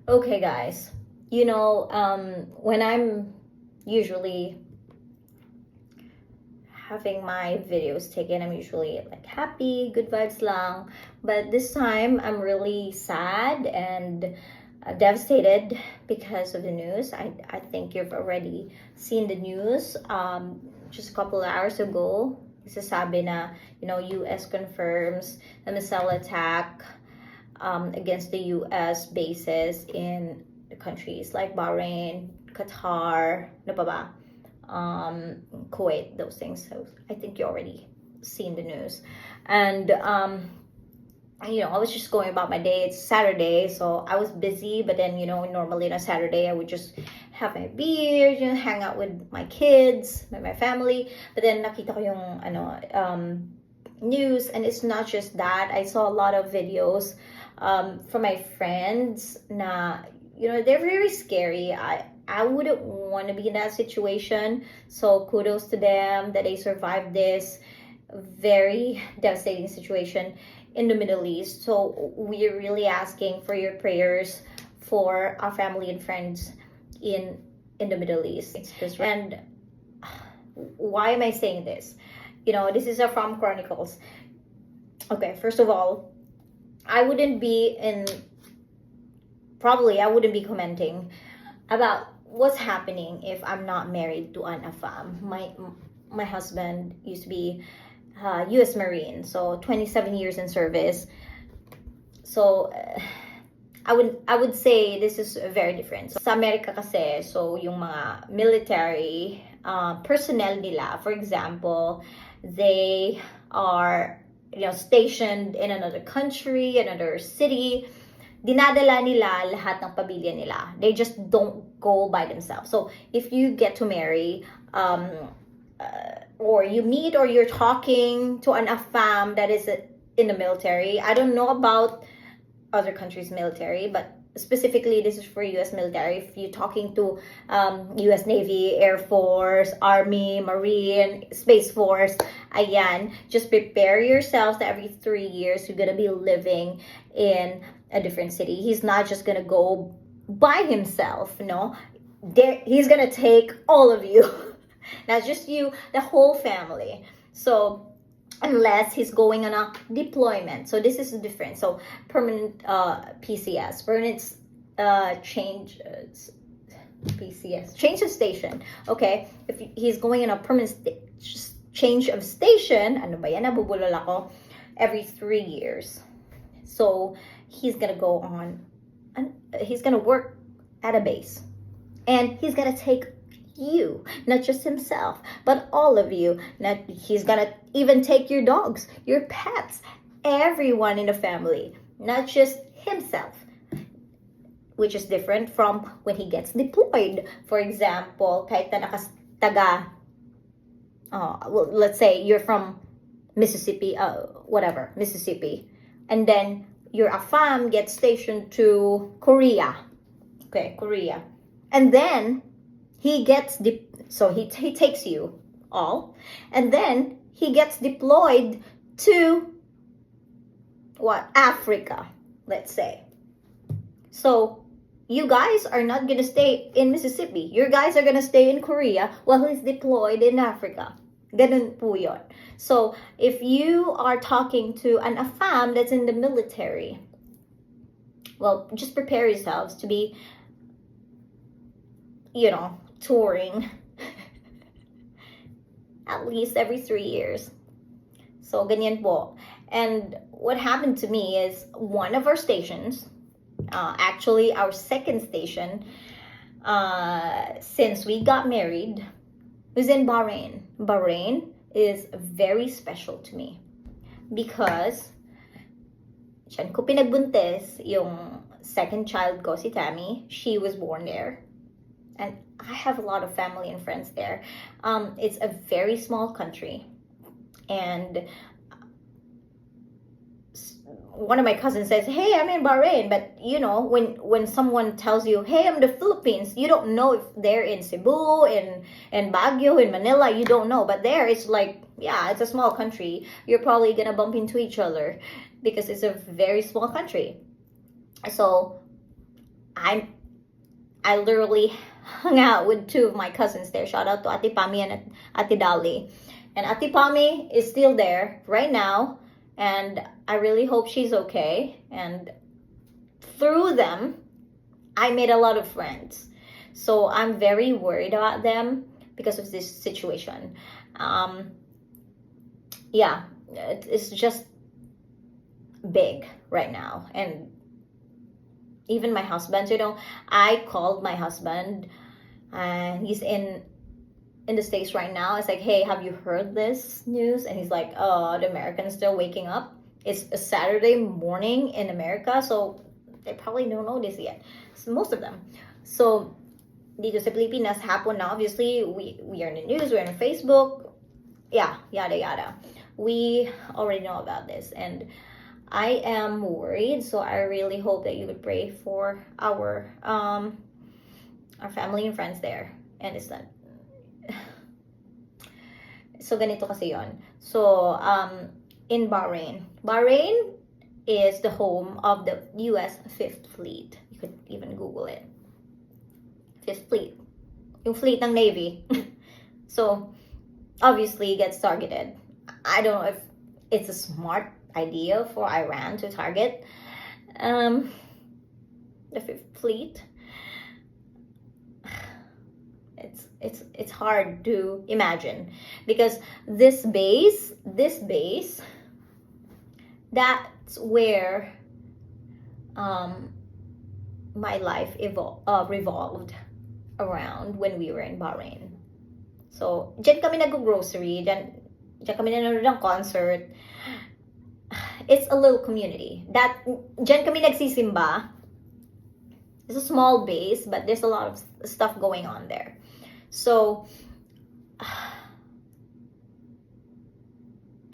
Okay, guys. When I'm usually having my videos taken, I'm usually like happy, good vibes lang. But this time, I'm really sad and devastated because of the news. I think you've already seen the news. Just a couple of hours ago, isasabi na, US confirms the missile attack against the US bases in countries like Bahrain, Qatar, ano pa ba? Kuwait, those things. So I think you already seen the news. And I was just going about my day. It's Saturday, so I was busy. But then, normally on a Saturday, I would just have my beer, hang out with my kids, with my family. But then nakita ko yung news, and it's not just that. I saw a lot of videos from my friends na, they're very scary. I wouldn't want to be in that situation. So kudos to them that they survived this very devastating situation in the Middle East. So we're really asking for your prayers for our family and friends in the Middle East. And why am I saying this? This is from Chronicles. Okay, first of all, I wouldn't be commenting about what's happening if I'm not married to an AFAM. My husband used to be U.S. Marine, so 27 years in service. So I would say this is very different. So, sa Amerika kasi, so yung mga military personnel nila, for example, they are stationed in another country, another city. Dinadala nila lahat ng pamilya nila. They just don't go by themselves. So if you get to marry, or you meet, or you're talking to an AFAM that is in the military, I don't know about other countries' military, but specifically this is for U.S. military. If you're talking to U.S. Navy, Air Force, Army, Marine, Space Force, ayan, just prepare yourselves that every 3 years you're gonna be living in a different city. He's not just gonna go by himself, he's gonna take all of you. Not just you, the whole family. So unless he's going on a deployment. So this is different. So permanent PCS, permanent change PCS, change of station. Okay, if he's going on a permanent change of station, ano ba yan, nabubulol ako, every 3 years. So he's gonna go on, and he's gonna work at a base, and he's gonna take you, not just himself, but all of you. He's gonna even take your dogs, your pets, everyone in the family, not just himself, which is different from when he gets deployed. For example, kahit na let's say you're from Mississippi, Mississippi, and then your AFAM gets stationed to Korea, and then he gets so he takes you all, and then he gets deployed to Africa, let's say. So you guys are not gonna stay in Mississippi. You guys are gonna stay in Korea while he's deployed in Africa. Ganun po yun. So if you are talking to an AFAM that's in the military, well, just prepare yourselves to be, touring at least every 3 years. So ganyan po. And what happened to me is one of our stations, actually our second station, since we got married, was in Bahrain. Bahrain is very special to me because siyan ko pinagbuntis yung second child ko, si Tammy. She was born there. And I have a lot of family and friends there. It's a very small country. And one of my cousins says, hey, I'm in Bahrain. But, when someone tells you, hey, I'm in the Philippines, you don't know if they're in Cebu, in Baguio, in Manila. You don't know. But there, it's like, yeah, it's a small country. You're probably going to bump into each other because it's a very small country. So I literally hung out with two of my cousins there. Shout out to Ate Pami and Ate Dali. And Ate Pami is still there right now, and I really hope she's okay. And through them, I made a lot of friends. So I'm very worried about them because of this situation. Yeah, it's just big right now. And even my husband, I called my husband, and he's in the States right now. It's like, hey, have you heard this news? And he's like, oh, the Americans still waking up. It's a Saturday morning in America, so they probably don't know this yet. So most of them. So dito sa Pilipinas, hapon na, obviously, we are in the news, we're on Facebook, yeah, yada yada. We already know about this, and I am worried. So I really hope that you would pray for our family and friends there. And it's not. So ganito kasi yon. So in Bahrain is the home of the U.S. Fifth Fleet. You could even Google it. Fifth Fleet, yung fleet ng Navy. So obviously gets targeted. I don't know if it's a smart idea for Iran to target the Fifth Fleet. It's hard to imagine, because this base, that's where my life revolved around when we were in Bahrain. So dyan kami nag-grocery, dyan kami nanonood ng concert. It's a little community. Dyan kami nagsisimba. It's a small base, but there's a lot of stuff going on there. So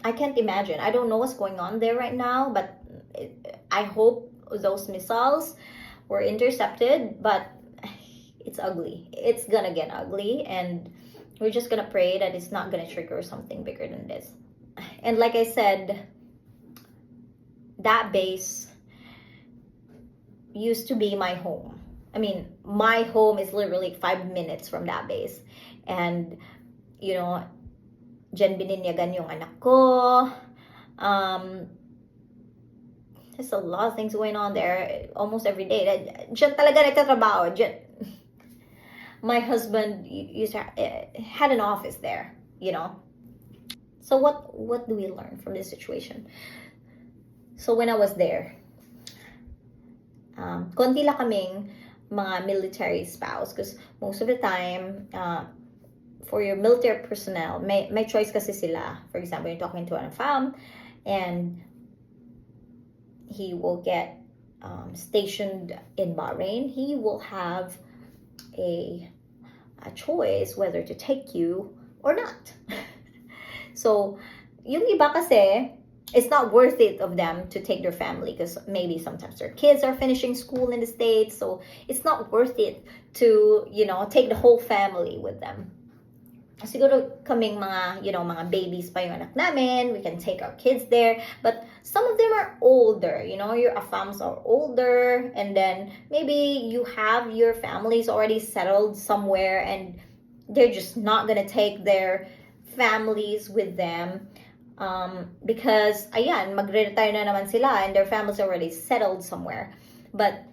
I can't imagine. I don't know what's going on there right now, but I hope those missiles were intercepted, but it's ugly. It's gonna get ugly, and we're just gonna pray that it's not gonna trigger something bigger than this. And like I said, that base used to be my home. I mean, my home is literally 5 minutes from that base. And, dyan bininyagan yung anak ko. There's a lot of things going on there almost every day. Dyan talaga nagtatrabaho. My husband had an office there, So what do we learn from this situation? So when I was there, konti lang kaming mga military spouse, because most of the time, for your military personnel, may choice kasi sila. For example, you're talking to an AFAM, and he will get stationed in Bahrain. He will have a choice whether to take you or not. So, yung iba kasi, it's not worth it of them to take their family, because maybe sometimes their kids are finishing school in the States, so it's not worth it to, take the whole family with them. Siguro kaming mga babies pa yung anak namin, we can take our kids there, but some of them are older, your AFAMs are older, and then maybe you have your families already settled somewhere, and they're just not gonna take their families with them. Because ayan, magre-retire na naman sila and their families already settled somewhere. But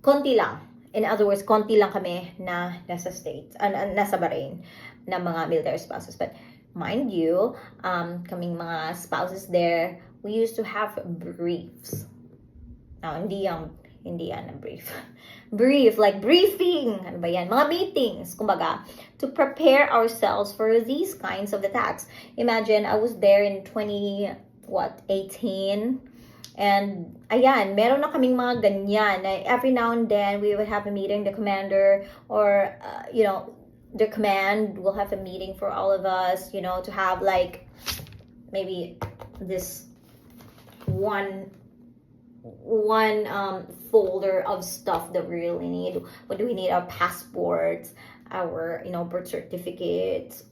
konti lang. In other words, konti lang kami na nasa States, nasa Bahrain na mga military spouses. But mind you, kaming mga spouses there, we used to have briefs. Now, hindi yan brief. Brief, like briefing. Ano ba yan? Mga meetings, kumbaga, to prepare ourselves for these kinds of attacks. Imagine, I was there in 18, and ayan, meron na kaming mga ganyan. Every now and then, we would have a meeting, the commander, or, the command will have a meeting for all of us, to have like, maybe this one folder of stuff that we really need. What do we need? Our passports, our birth certificates,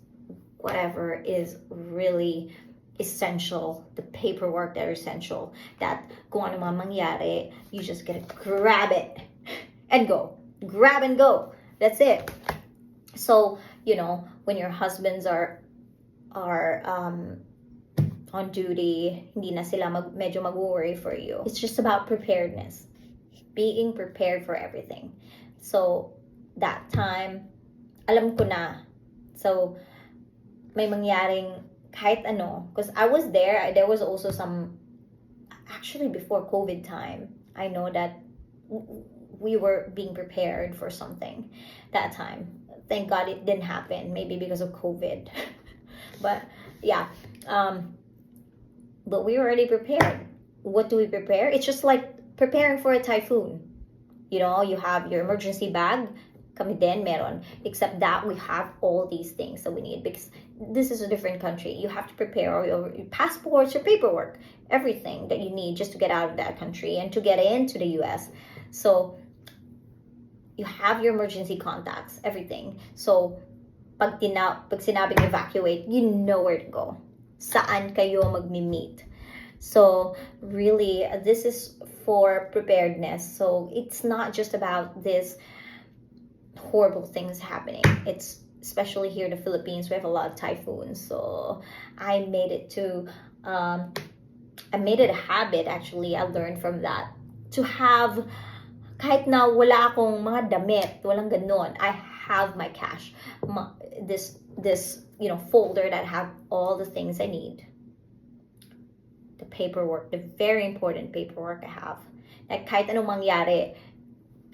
whatever is really essential, the paperwork that are essential, that kung ano man mangyari, you just gotta grab it and go. Grab and go. That's it. So, you know, when your husbands are on duty, hindi na sila medyo mag-worry for you. It's just about preparedness. Being prepared for everything. So, that time, alam ko na. So, may mangyaring kahit ano. Because I was there. There was also some, actually before COVID time, I know that we were being prepared for something that time. Thank God it didn't happen. Maybe because of COVID. But, yeah. But we were already prepared. What do we prepare? It's just like preparing for a typhoon. You know, you have your emergency bag. Kami din, meron. Except that we have all these things that we need because this is a different country. You have to prepare your passports, your paperwork, everything that you need just to get out of that country and to get into the US. So, you have your emergency contacts, everything. So, pag sinabing evacuate, you know where to go. Saan kayo magmi-meet. So, really, this is for preparedness. So, it's not just about this horrible things happening. It's especially here in the Philippines, we have a lot of typhoons. So I made it a habit actually. I learned from that to have kahit na wala akong mga damit, walang ganon. I have my cash, this you know folder that have all the things I need. The paperwork, the very important paperwork I have. Like kahit anong mangyari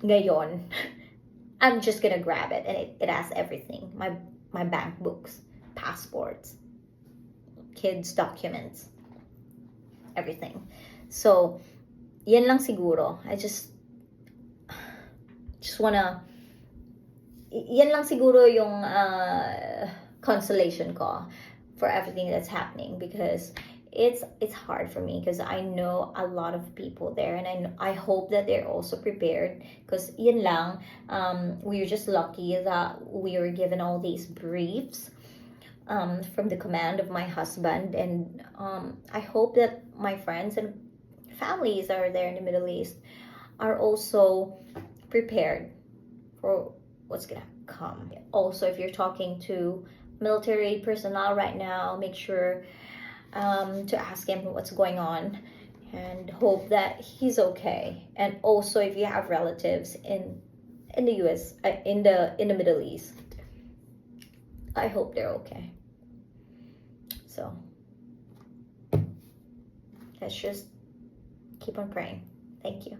ngayon. I'm just gonna grab it and it has everything. My bank books, passports, kids' documents, everything. So, yan lang siguro. I just wanna, yan lang siguro yung consolation ko for everything that's happening because it's hard for me because I know a lot of people there and I hope that they're also prepared because yun lang, we're just lucky that we were given all these briefs from the command of my husband and I hope that my friends and families that are there in the Middle East are also prepared for what's gonna come. Also, if you're talking to military personnel right now, make sure to ask him what's going on and hope that he's okay. And also if you have relatives in the US, in the Middle East, I hope they're okay. So let's just keep on praying. Thank you.